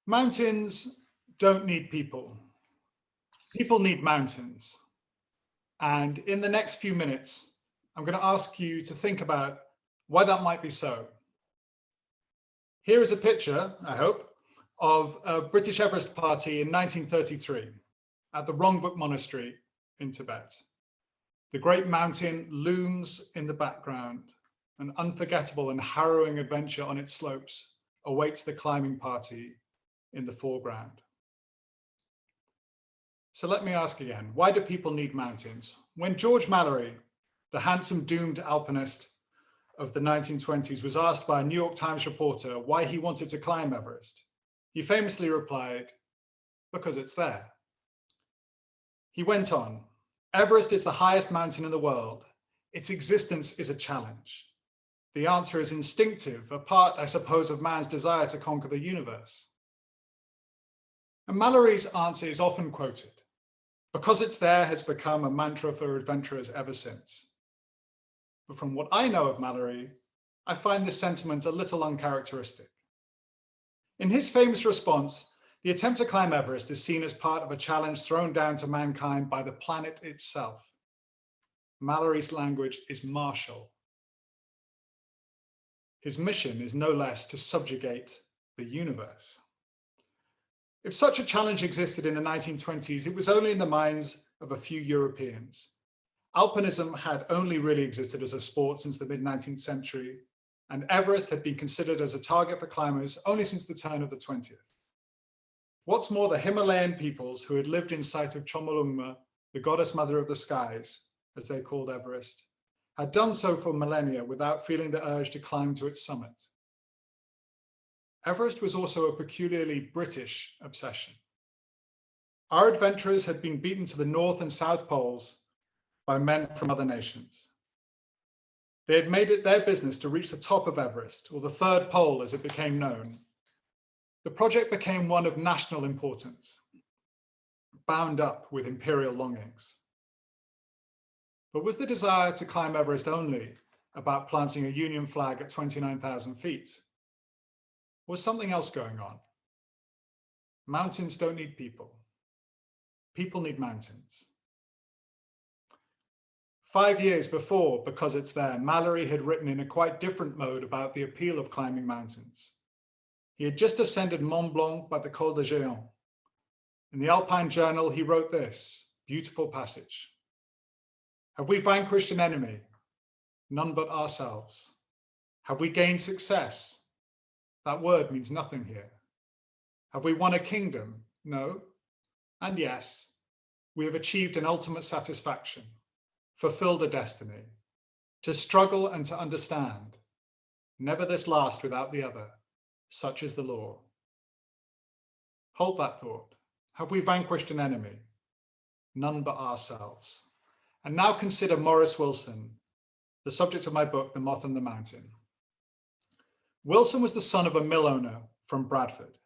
Mountains don't need people. People need mountains. And in the next few minutes, I'm going to ask you to think about why that might be so. Here is a picture, I hope, of a British Everest party in 1933 at the Rongbuk Monastery in Tibet. The great mountain looms in the background. An unforgettable and harrowing adventure on its slopes awaits the climbing party in the foreground. So let me ask again, why do people need mountains? When George Mallory, the handsome doomed alpinist of the 1920s, was asked by a New York Times reporter why he wanted to climb Everest, he famously replied, "Because it's there." He went on, "Everest is the highest mountain in the world. Its existence is a challenge. The answer is instinctive, a part, I suppose, of man's desire to conquer the universe." And Mallory's answer is often quoted. "Because it's there" has become a mantra for adventurers ever since. But from what I know of Mallory, I find this sentiment a little uncharacteristic. In his famous response, the attempt to climb Everest is seen as part of a challenge thrown down to mankind by the planet itself. Mallory's language is martial. His mission is no less to subjugate the universe. If such a challenge existed in the 1920s, it was only in the minds of a few Europeans. Alpinism had only really existed as a sport since the mid-19th century, and Everest had been considered as a target for climbers only since the turn of the 20th. What's more, the Himalayan peoples who had lived in sight of Chomolungma, the goddess mother of the skies, as they called Everest, had done so for millennia without feeling the urge to climb to its summit. Everest was also a peculiarly British obsession. Our adventurers had been beaten to the North and South Poles by men from other nations. They had made it their business to reach the top of Everest, or the third pole as it became known. The project became one of national importance, bound up with imperial longings. But was the desire to climb Everest only about planting a Union flag at 29,000 feet? Was something else going on? Mountains don't need people. People need mountains. 5 years before, Because It's There, Mallory had written in a quite different mode about the appeal of climbing mountains. He had just ascended Mont Blanc by the Col de Géant. In the Alpine Journal, he wrote this beautiful passage. "Have we vanquished an enemy? None but ourselves. Have we gained success? That word means nothing here. Have we won a kingdom? No. And yes, we have achieved an ultimate satisfaction, fulfilled a destiny, to struggle and to understand. Never this last without the other. Such is the law." Hold that thought. Have we vanquished an enemy? None but ourselves. And now consider Maurice Wilson, the subject of my book, The Moth and the Mountain. Wilson was the son of a mill owner from Bradford.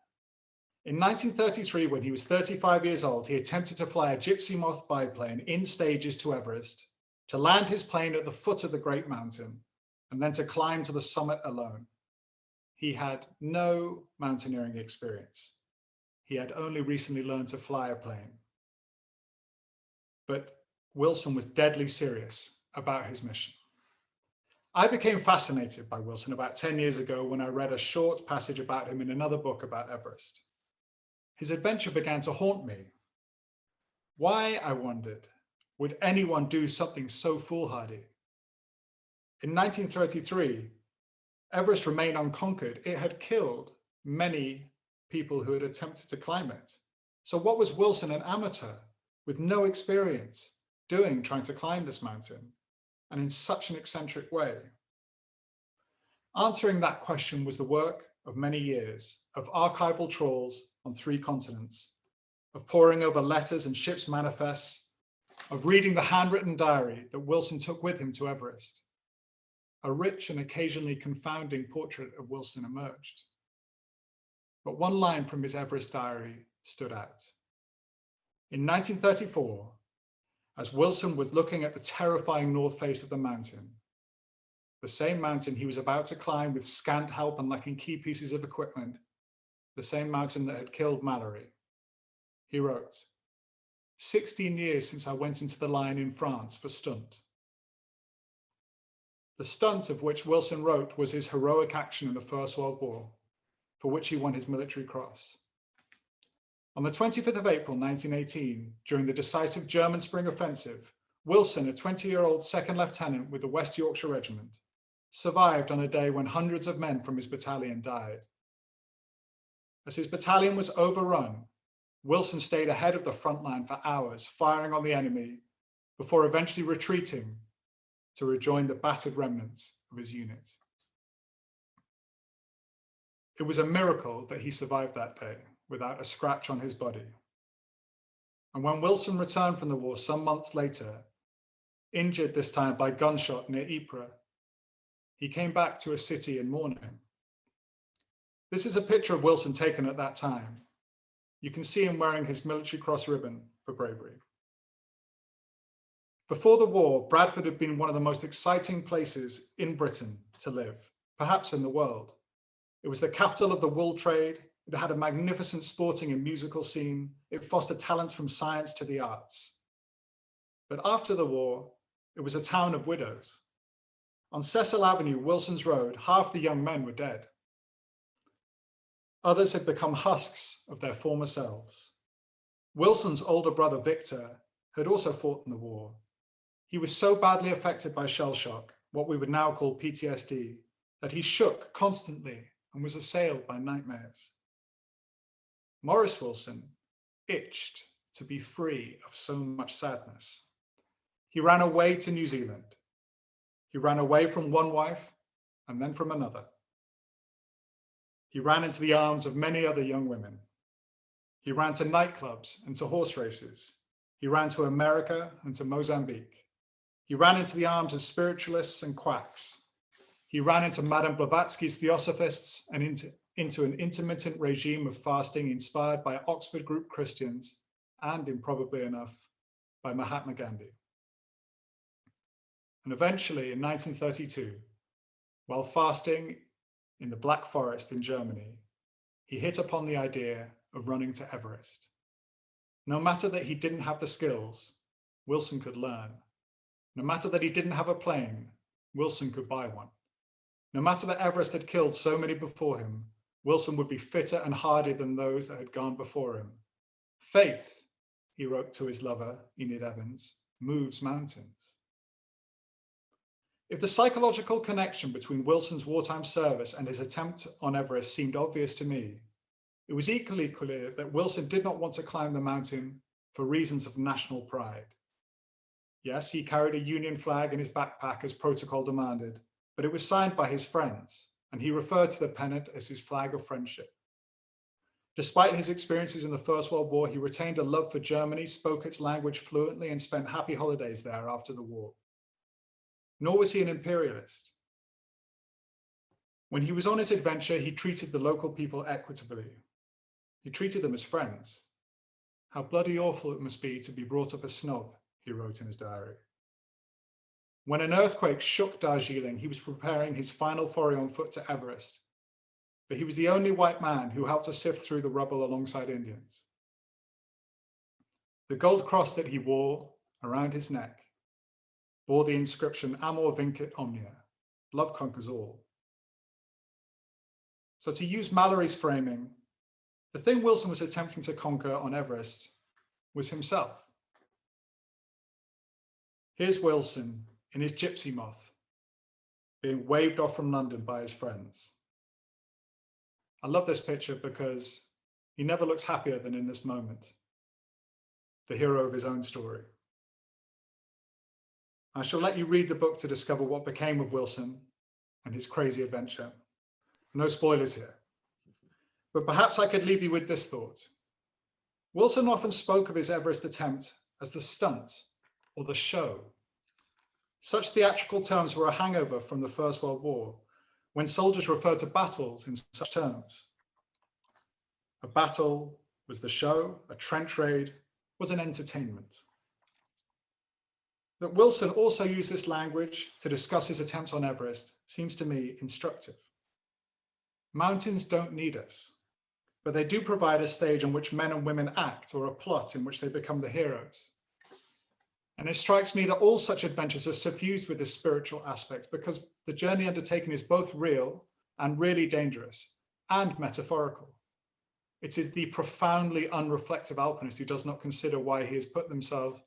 In 1933, when he was 35 years old, he attempted to fly a Gypsy Moth biplane in stages to Everest, to land his plane at the foot of the great mountain, and then to climb to the summit alone. He had no mountaineering experience. He had only recently learned to fly a plane. But Wilson was deadly serious about his mission. I became fascinated by Wilson about 10 years ago when I read a short passage about him in another book about Everest. His adventure began to haunt me. Why, I wondered, would anyone do something so foolhardy? In 1933, Everest remained unconquered. It had killed many people who had attempted to climb it. So what was Wilson, an amateur with no experience, doing trying to climb this mountain, and in such an eccentric way? Answering that question was the work of many years, of archival trawls on 3 continents, of poring over letters and ship's manifests, of reading the handwritten diary that Wilson took with him to Everest. A rich and occasionally confounding portrait of Wilson emerged. But one line from his Everest diary stood out. In 1934, as Wilson was looking at the terrifying north face of the mountain, the same mountain he was about to climb with scant help and lacking key pieces of equipment, the same mountain that had killed Mallory. He wrote, 16 years since I went into the line in France for stunt. The stunt of which Wilson wrote was his heroic action in the First World War, for which he won his military cross. On the 25th of April 1918, during the decisive German Spring Offensive, Wilson, a 20-year-old second lieutenant with the West Yorkshire Regiment, survived on a day when hundreds of men from his battalion died. As his battalion was overrun, Wilson stayed ahead of the front line for hours, firing on the enemy, before eventually retreating to rejoin the battered remnants of his unit. It was a miracle that he survived that day without a scratch on his body. And when Wilson returned from the war some months later, injured this time by gunshot near Ypres, he came back to a city in mourning. This is a picture of Wilson taken at that time. You can see him wearing his military cross ribbon for bravery. Before the war, Bradford had been one of the most exciting places in Britain to live, perhaps in the world. It was the capital of the wool trade. It had a magnificent sporting and musical scene. It fostered talents from science to the arts. But after the war, it was a town of widows. On Cecil Avenue, Wilson's Road, half the young men were dead. Others had become husks of their former selves. Wilson's older brother, Victor, had also fought in the war. He was so badly affected by shell shock, what we would now call PTSD, that he shook constantly and was assailed by nightmares. Maurice Wilson itched to be free of so much sadness. He ran away to New Zealand. He ran away from one wife and then from another. He ran into the arms of many other young women. He ran to nightclubs and to horse races. He ran to America and to Mozambique. He ran into the arms of spiritualists and quacks. He ran into Madame Blavatsky's theosophists and into an intermittent regime of fasting inspired by Oxford group Christians and, improbably enough, by Mahatma Gandhi. And eventually, in 1932, while fasting in the Black Forest in Germany, he hit upon the idea of running to Everest. No matter that he didn't have the skills, Wilson could learn. No matter that he didn't have a plane, Wilson could buy one. No matter that Everest had killed so many before him, Wilson would be fitter and hardier than those that had gone before him. Faith, he wrote to his lover, Enid Evans, moves mountains. If the psychological connection between Wilson's wartime service and his attempt on Everest seemed obvious to me, it was equally clear that Wilson did not want to climb the mountain for reasons of national pride. Yes, he carried a Union flag in his backpack as protocol demanded, but it was signed by his friends, and he referred to the pennant as his flag of friendship. Despite his experiences in the First World War, he retained a love for Germany, spoke its language fluently, and spent happy holidays there after the war. Nor was he an imperialist. When he was on his adventure, he treated the local people equitably. He treated them as friends. How bloody awful it must be to be brought up a snob, he wrote in his diary. When an earthquake shook Darjeeling, he was preparing his final foray on foot to Everest, but he was the only white man who helped to sift through the rubble alongside Indians. The gold cross that he wore around his neck bore the inscription Amor vincit omnia, love conquers all. So to use Mallory's framing, the thing Wilson was attempting to conquer on Everest was himself. Here's Wilson in his gypsy moth, being waved off from London by his friends. I love this picture because he never looks happier than in this moment, the hero of his own story. I shall let you read the book to discover what became of Wilson and his crazy adventure. No spoilers here. But perhaps I could leave you with this thought. Wilson often spoke of his Everest attempt as the stunt or the show. Such theatrical terms were a hangover from the First World War, when soldiers referred to battles in such terms. A battle was the show, a trench raid was an entertainment. That Wilson also used this language to discuss his attempts on Everest seems to me instructive. Mountains don't need us. but they do provide a stage on which men and women act, or a plot in which they become the heroes. And it strikes me that all such adventures are suffused with this spiritual aspect, because the journey undertaken is both real and really dangerous and metaphorical. It is the profoundly unreflective alpinist who does not consider why he has put himself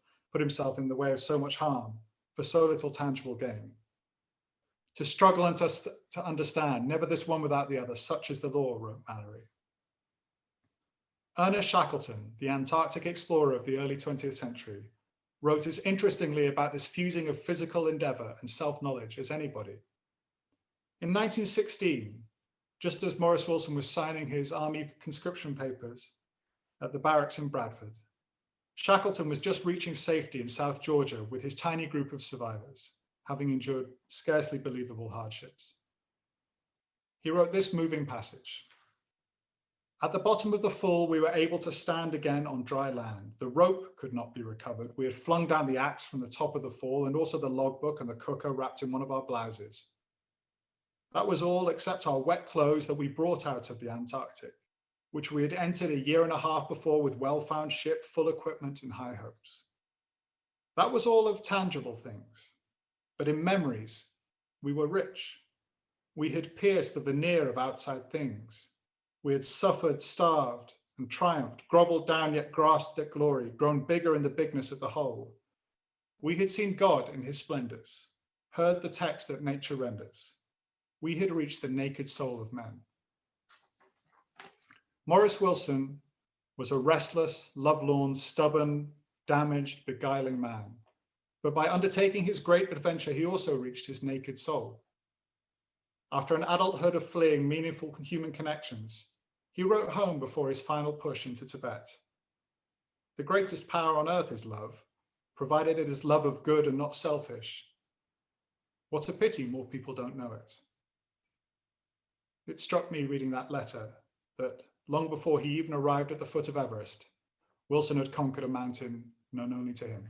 in the way of so much harm for so little tangible gain. To struggle and to understand, never this one without the other, such is the law, wrote Mallory. Ernest Shackleton, the Antarctic explorer of the early 20th century, wrote as interestingly about this fusing of physical endeavor and self-knowledge as anybody. In 1916, just as Maurice Wilson was signing his army conscription papers at the barracks in Bradford, Shackleton was just reaching safety in South Georgia with his tiny group of survivors, having endured scarcely believable hardships. He wrote this moving passage. At the bottom of the fall, we were able to stand again on dry land. The rope could not be recovered. We had flung down the axe from the top of the fall, and also the logbook and the cooker wrapped in one of our blouses. That was all except our wet clothes that we brought out of the Antarctic, which we had entered a year and a half before with well-found ship, full equipment and high hopes. That was all of tangible things, but in memories, we were rich. We had pierced the veneer of outside things. We had suffered, starved, and triumphed, groveled down yet grasped at glory, grown bigger in the bigness of the whole. We had seen God in his splendors, heard the text that nature renders. We had reached the naked soul of man. Maurice Wilson was a restless, lovelorn, stubborn, damaged, beguiling man. But by undertaking his great adventure, he also reached his naked soul. After an adulthood of fleeing meaningful human connections, he wrote home before his final push into Tibet. The greatest power on earth is love, provided it is love of good and not selfish. What a pity more people don't know it. It struck me reading that letter that long before he even arrived at the foot of Everest, Wilson had conquered a mountain known only to him.